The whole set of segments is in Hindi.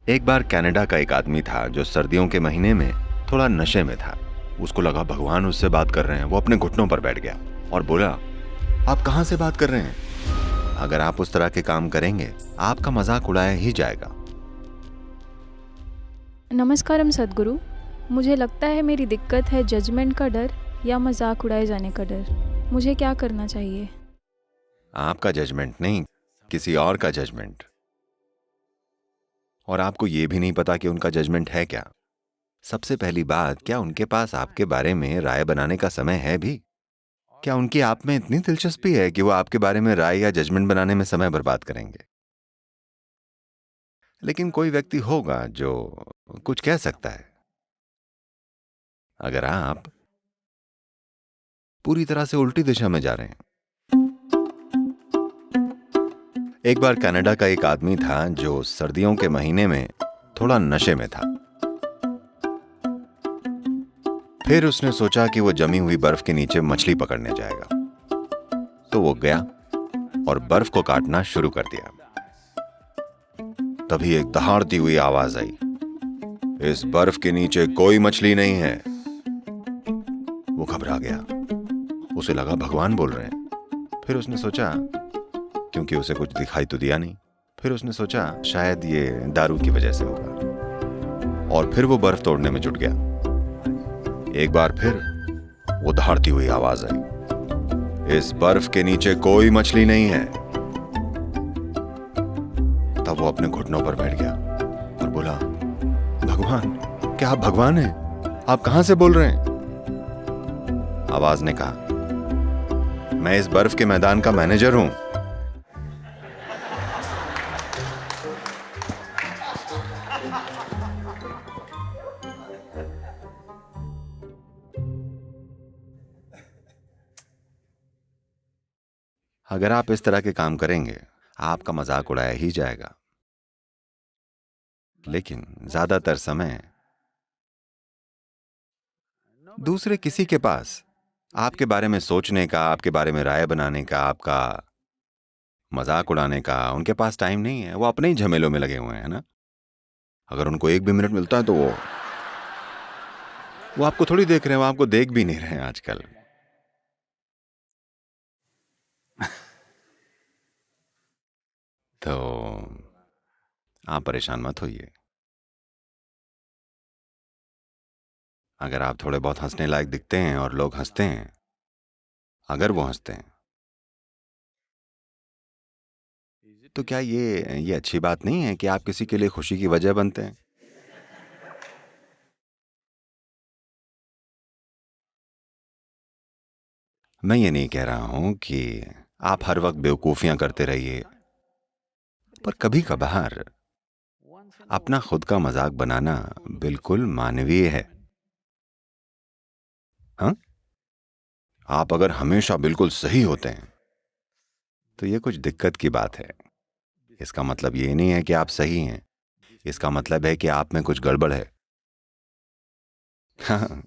एक बार कनाडा का एक आदमी था जो सर्दियों के महीने में थोड़ा नशे में था। उसको लगा भगवान उससे बात कर रहे हैं। वो अपने घुटनों पर बैठ गया और बोला, आप कहां से बात कर रहे हैं? अगर आप उस तरह के काम करेंगे आपका मजाक उड़ाया ही जाएगा। नमस्कारम सद्गुरु। मुझे लगता है मेरी दिक्कत है जजमेंट का डर या मजाक उड़ाए जाने का डर। मुझे क्या करना चाहिए? आपका जजमेंट नहीं, किसी और का जजमेंट। और आपको यह भी नहीं पता कि उनका जजमेंट है क्या। सबसे पहली बात, क्या उनके पास आपके बारे में राय बनाने का समय है भी? क्या उनकी आप में इतनी दिलचस्पी है कि वो आपके बारे में राय या जजमेंट बनाने में समय बर्बाद करेंगे? लेकिन कोई व्यक्ति होगा जो कुछ कह सकता है। अगर आप पूरी तरह से उल्टी दिशा में जा रहे हैं। एक बार कनाडा का एक आदमी था जो सर्दियों के महीने में थोड़ा नशे में था। फिर उसने सोचा कि वो जमी हुई बर्फ के नीचे मछली पकड़ने जाएगा। तो वो गया और बर्फ को काटना शुरू कर दिया। तभी एक दहाड़ती हुई आवाज आई, इस बर्फ के नीचे कोई मछली नहीं है। वो घबरा गया। उसे लगा भगवान बोल रहे हैं। फिर उसने सोचा, क्योंकि उसे कुछ दिखाई तो दिया नहीं, फिर उसने सोचा शायद ये दारू की वजह से होगा। और फिर वो बर्फ तोड़ने में जुट गया। एक बार फिर वो दहाड़ती हुई आवाज आई, इस बर्फ के नीचे कोई मछली नहीं है। तब वो अपने घुटनों पर बैठ गया और बोला, भगवान, क्या आप भगवान हैं? आप कहां से बोल रहे हैं? आवाज ने कहा, मैं इस बर्फ के मैदान का मैनेजर हूं। अगर आप इस तरह के काम करेंगे आपका मजाक उड़ाया ही जाएगा। लेकिन ज्यादातर समय दूसरे किसी के पास आपके बारे में सोचने का, आपके बारे में राय बनाने का, आपका मजाक उड़ाने का उनके पास टाइम नहीं है। वो अपने ही झमेलों में लगे हुए हैं ना। अगर उनको एक भी मिनट मिलता है तो वो आपको थोड़ी देख रहे हैं, वो आपको देख भी नहीं रहे हैं आजकल। तो आप परेशान मत होइए। अगर आप थोड़े बहुत हंसने लायक दिखते हैं और लोग हंसते हैं, अगर वो हंसते हैं, तो क्या ये अच्छी बात नहीं है कि आप किसी के लिए खुशी की वजह बनते हैं? मैं ये नहीं कह रहा हूं कि आप हर वक्त बेवकूफियां करते रहिए, पर कभी कभार अपना खुद का मजाक बनाना बिल्कुल मानवीय है। हाँ, आप अगर हमेशा बिल्कुल सही होते हैं तो ये कुछ दिक्कत की बात है। इसका मतलब ये नहीं है कि आप सही हैं, इसका मतलब है कि आप में कुछ गड़बड़ है। हाँ,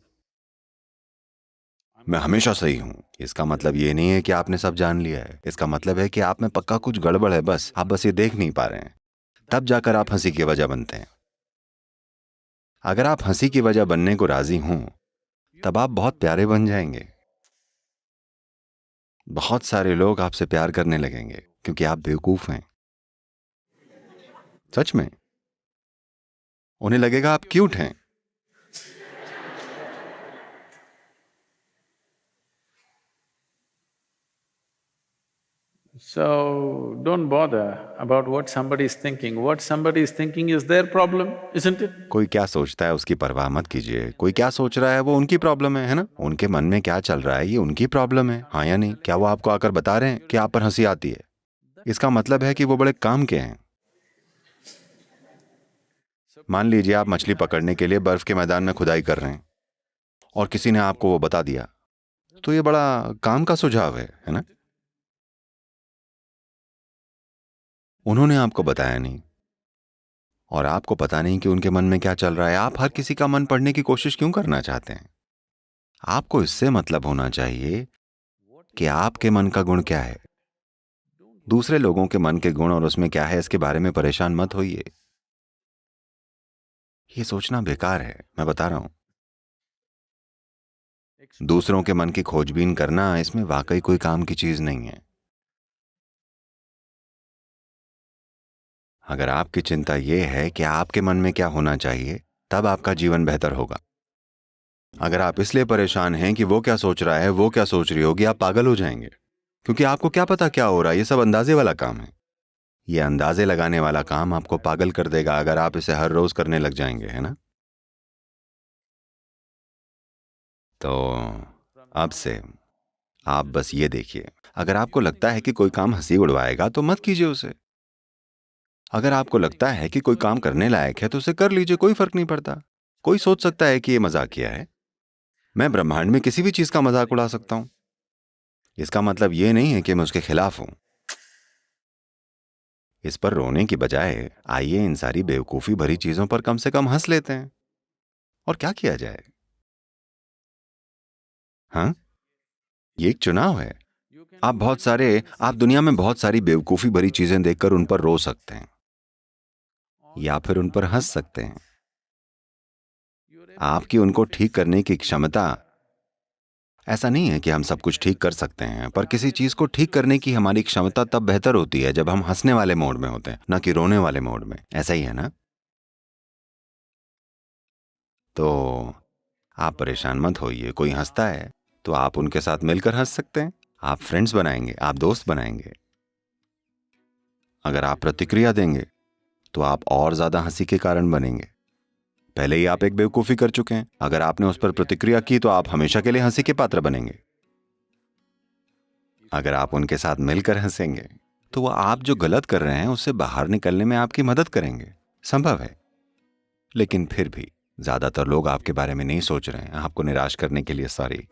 मैं हमेशा सही हूं, इसका मतलब ये नहीं है कि आपने सब जान लिया है। इसका मतलब है कि आप में पक्का कुछ गड़बड़ है, बस आप ये देख नहीं पा रहे हैं। तब जाकर आप हंसी की वजह बनते हैं। अगर आप हंसी की वजह बनने को राजी हों तब आप बहुत प्यारे बन जाएंगे। बहुत सारे लोग आपसे प्यार करने लगेंगे क्योंकि आप बेवकूफ हैं। सच में, उन्हें लगेगा आप क्यूट हैं। So don't bother about what somebody is thinking. What somebody is thinking is their problem, isn't it? कोई क्या सोचता है उसकी परवाह मत कीजिए। कोई क्या सोच रहा है वो उनकी प्रॉब्लम है ना। उनके मन में क्या चल रहा है ये उनकी प्रॉब्लम है, हाँ या नहीं? क्या वो आपको आकर बता रहे हैं कि आप पर हंसी आती है? इसका मतलब है कि वो बड़े काम के हैं। मान लीजिए आप मछली पकड़ने के लिए बर्फ के मैदान में खुदाई कर रहे हैं और किसी ने आपको वो बता दिया, तो ये बड़ा काम का सुझाव है ना। उन्होंने आपको बताया नहीं और आपको पता नहीं कि उनके मन में क्या चल रहा है। आप हर किसी का मन पढ़ने की कोशिश क्यों करना चाहते हैं? आपको इससे मतलब होना चाहिए कि आपके मन का गुण क्या है। दूसरे लोगों के मन के गुण और उसमें क्या है इसके बारे में परेशान मत होइए। ये सोचना बेकार है, मैं बता रहा हूं। दूसरों के मन की खोजबीन करना इसमें वाकई कोई काम की चीज नहीं है। अगर आपकी चिंता यह है कि आपके मन में क्या होना चाहिए, तब आपका जीवन बेहतर होगा। अगर आप इसलिए परेशान हैं कि वो क्या सोच रहा है, वो क्या सोच रही होगी, आप पागल हो जाएंगे। क्योंकि आपको क्या पता क्या हो रहा है, ये सब अंदाजे वाला काम है। ये अंदाजे लगाने वाला काम आपको पागल कर देगा अगर आप इसे हर रोज करने लग जाएंगे, है ना? तो अब से आप बस ये देखिए, अगर आपको लगता है कि कोई काम हंसी उड़वाएगा तो मत कीजिए उसे। अगर आपको लगता है कि कोई काम करने लायक है तो उसे कर लीजिए, कोई फर्क नहीं पड़ता। कोई सोच सकता है कि ये मजाकिया है। मैं ब्रह्मांड में किसी भी चीज का मजाक उड़ा सकता हूं। इसका मतलब ये नहीं है कि मैं उसके खिलाफ हूं। इस पर रोने की बजाय आइए इन सारी बेवकूफी भरी चीजों पर कम से कम हंस लेते हैं। और क्या किया जाए? हाँ, ये एक चुनाव है। आप दुनिया में बहुत सारी बेवकूफी भरी चीजें देखकर उन पर रो सकते हैं या फिर उन पर हंस सकते हैं। आपकी उनको ठीक करने की क्षमता, ऐसा नहीं है कि हम सब कुछ ठीक कर सकते हैं, पर किसी चीज को ठीक करने की हमारी क्षमता तब बेहतर होती है जब हम हंसने वाले मोड में होते हैं, ना कि रोने वाले मोड में। ऐसा ही है ना? तो आप परेशान मत होइए। कोई हंसता है तो आप उनके साथ मिलकर हंस सकते हैं। आप फ्रेंड्स बनाएंगे, आप दोस्त बनाएंगे। अगर आप प्रतिक्रिया देंगे तो आप और ज्यादा हंसी के कारण बनेंगे। पहले ही आप एक बेवकूफी कर चुके हैं। अगर आपने उस पर प्रतिक्रिया की तो आप हमेशा के लिए हंसी के पात्र बनेंगे। अगर आप उनके साथ मिलकर हंसेंगे तो वो आप जो गलत कर रहे हैं उससे बाहर निकलने में आपकी मदद करेंगे। संभव है, लेकिन फिर भी ज्यादातर लोग आपके बारे में नहीं सोच रहे हैं। आपको निराश करने के लिए सॉरी।